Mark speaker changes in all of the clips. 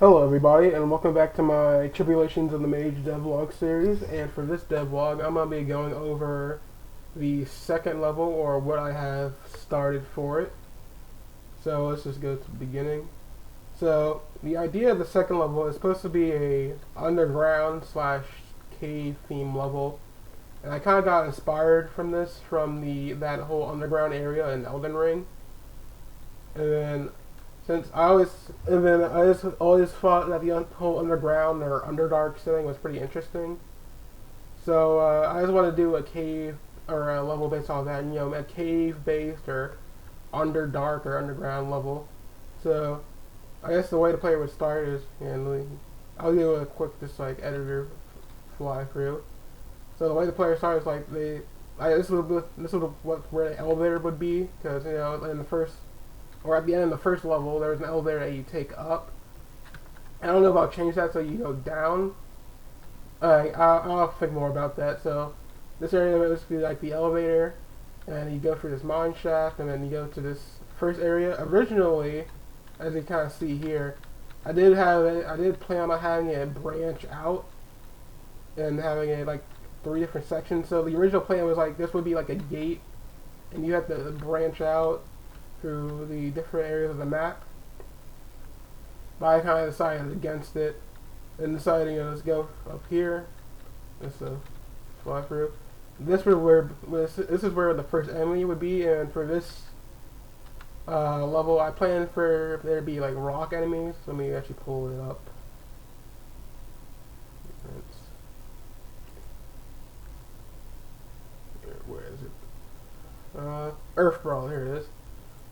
Speaker 1: Hello everybody, and welcome back to my Tribulations of the Mage devlog series. And for this devlog, I'm going to be going over the second level, or what I have started for it. So let's just go to the beginning. So the idea of the second level is supposed to be a underground slash cave theme level. And I kind of got inspired from this, from that whole underground area in Elden Ring. And then since I always, and then I just always thought that the whole underground or underdark setting was pretty interesting. So I just want to do a cave or a level based on that, a cave based or underdark or underground level. So I guess the way the player would start is, I'll do a quick just like editor fly through. So the way the player starts, like this would where the elevator would be, because in the first or at the end of the first level, there's an elevator that you take up. I don't know if I'll change that so you go down. I'll think more about that. So this area is basically like the elevator, and you go through this mine shaft, and then you go to this first area. Originally, as you kind of see here, I did plan on having it branch out and having it like 3 different sections. So the original plan was like this would be like a gate, and you have to branch out through the different areas of the map. But I kind of decided against it and decided, let's go up here. Let's fly through. This is where the first enemy would be, and for this level, I planned for there to be like rock enemies. Let me actually pull it up. Where is it? Earth Brawl. Here it is.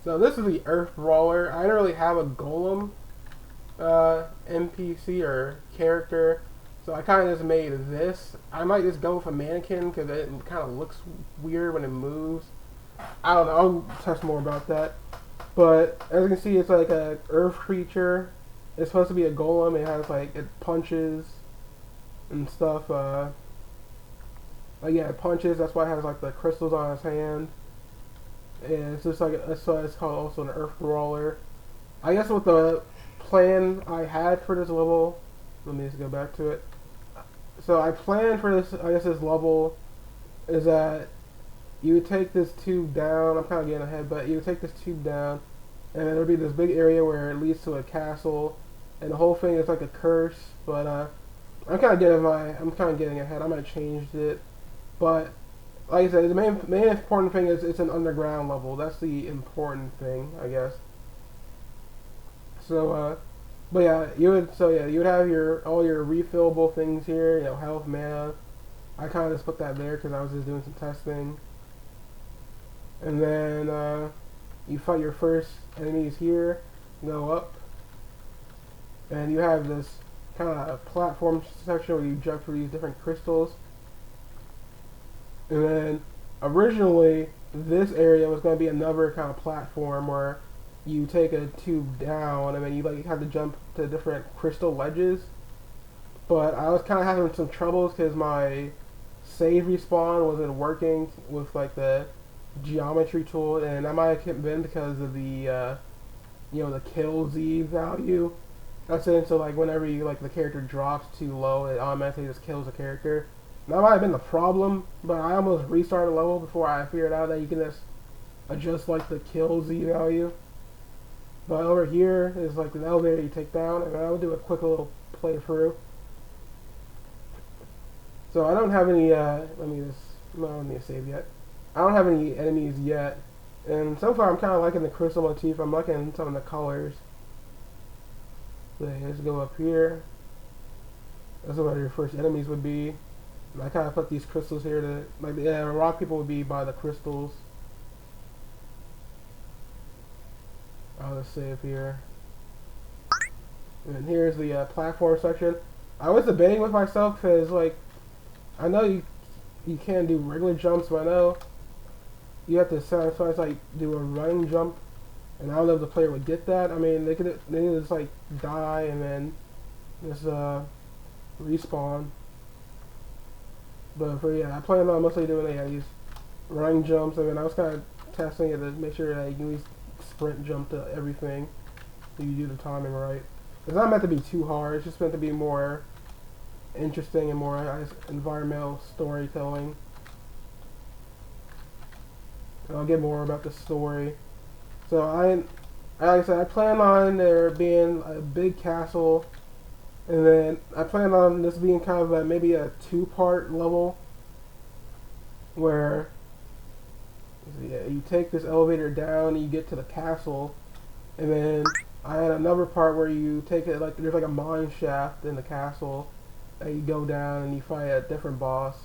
Speaker 1: So this is the Earth Brawler. I don't really have a golem NPC or character, so I kind of just made this. I might just go with a mannequin because it kind of looks weird when it moves. I don't know. I'll touch more about that. But as you can see, it's like a earth creature. It's supposed to be a golem. It has it punches and stuff. It punches. That's why it has like the crystals on its hand. And it's just that's why it's called also an Earth Brawler. I guess what the plan I had for this level, let me just go back to it. So I planned for this, this level is that you would take this tube down. I'm kind of getting ahead, but you would take this tube down, and then there would be this big area where it leads to a castle, and the whole thing is like a curse. But I'm kind of getting ahead. I might have changed it, but like I said, the main important thing is it's an underground level. That's the important thing, I guess. So, but yeah, you would have all your refillable things here. Health, mana. I kind of just put that there because I was just doing some testing. And then you fight your first enemies here. Go up, and you have this kind of platform section where you jump through these different crystals. And then originally this area was going to be another kind of platform where you take a tube down and then you have to jump to different crystal ledges. But I was kind of having some troubles because my save respawn wasn't working with the geometry tool, and that might have been because of the the kill Z value. That's it. So whenever the character drops too low, it automatically just kills the character. That might have been the problem, but I almost restarted the level before I figured out that you can just adjust the kill Z value. But over here is an elevator you take down, and I'll do a quick little playthrough. So I don't have any, I don't need to save yet. I don't have any enemies yet, and so far I'm kind of liking the crystal motif. I'm liking some of the colors. So let's go up here. That's where your first enemies would be. I kind of put these crystals here to, rock people would be by the crystals. I'll just save here. And here's the platform section. I was debating with myself because, I know you can't do regular jumps, but I know you have to sometimes do a running jump, and I don't know if the player would get that. I mean, they could just die and then just respawn. But I plan on mostly doing these running jumps. I mean, I was kind of testing it to make sure that you can at least sprint jump to everything so you do the timing right. It's not meant to be too hard. It's just meant to be more interesting and more environmental storytelling. And I'll get more about the story. So like I said, I plan on there being a big castle, and then I plan on this being kind of maybe a two-part level, where you take this elevator down, and you get to the castle, and then I had another part where you take it like there's like a mine shaft in the castle, and you go down and you fight a different boss,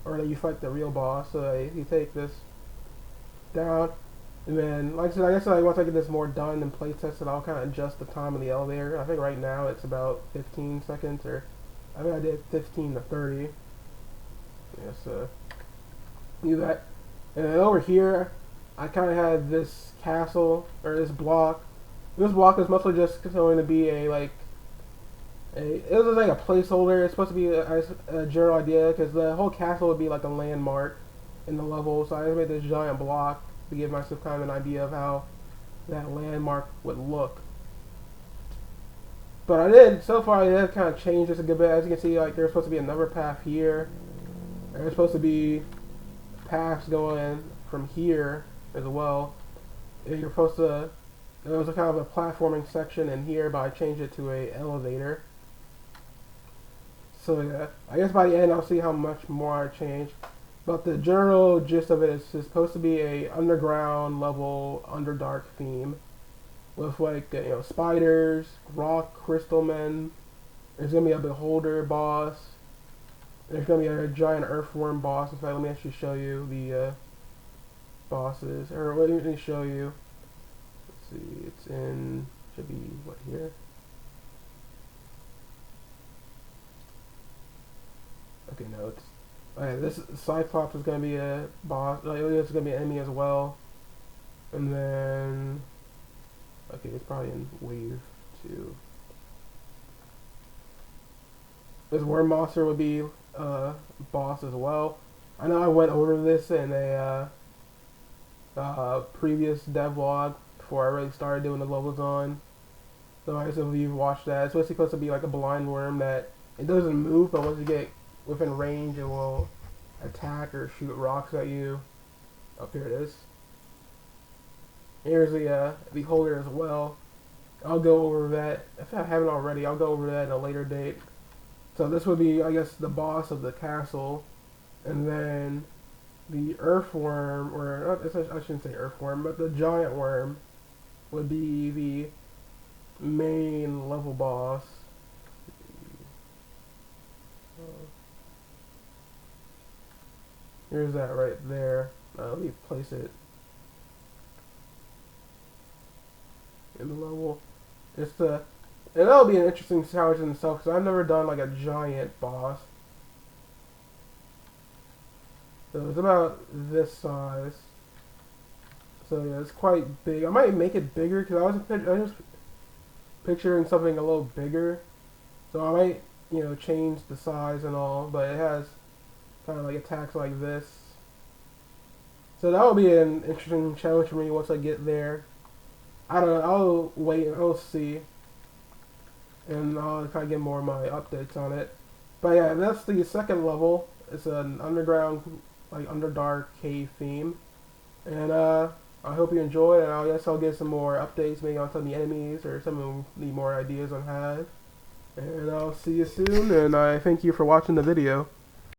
Speaker 1: or you fight the real boss. So you take this down. And then, like I said, I guess once I get this more done and play tested, I'll kind of adjust the time of the elevator. I think right now it's about 15 seconds, or I think I did 15 to 30. Yeah, so do that. And then over here, I kind of had this castle, or this block. This block is mostly just going to be it was like a placeholder. It's supposed to be a general idea, because the whole castle would be like a landmark in the level. So I just made this giant block to give myself kind of an idea of how that landmark would look. But so far I did kind of change this a good bit. As you can see, like there's supposed to be another path here. There's supposed to be paths going from here as well. And you're supposed to, there was a kind of a platforming section in here, but I changed it to a elevator. So yeah, I guess by the end I'll see how much more I changed. But the general gist of it is supposed to be a underground level, underdark theme, with like spiders, rock crystal men. There's gonna be a beholder boss. There's gonna be a giant earthworm boss. In fact, let me actually show you the bosses. Or let me show you. Let's see, it's in should be what here. Okay, no, it's. Okay, this Cyclops is going to be a boss. Like, it's going to be an enemy as well. And then... Okay, it's probably in Wave 2. This Worm Monster would be a boss as well. I know I went over this in a previous devlog before I really started doing the levels on. So I guess if you've watched that, it's basically supposed to be like a blind worm that it doesn't move, but once you get within range, it will attack or shoot rocks at you. Oh, here it is. Here's the beholder as well. I'll go over that. If I haven't already, I'll go over that at a later date. So this would be, I guess, the boss of the castle. And then the earthworm, or I shouldn't say earthworm, but the giant worm would be the main level boss. Here's that right there. Let me place it in the level. And that'll be an interesting challenge in itself, because I've never done like a giant boss. So it's about this size. So yeah, it's quite big. I might make it bigger, because I was picturing something a little bigger. So I might, change the size and all, but it has kind of like attacks like this. So that will be an interesting challenge for me once I get there. I don't know, I'll wait and I'll see. And I'll kind of get more of my updates on it. But yeah, that's the second level. It's an underground, like underdark cave theme. And I hope you enjoy it, and I guess I'll get some more updates maybe on some of the enemies or some of the more ideas I have. And I'll see you soon, and I thank you for watching the video.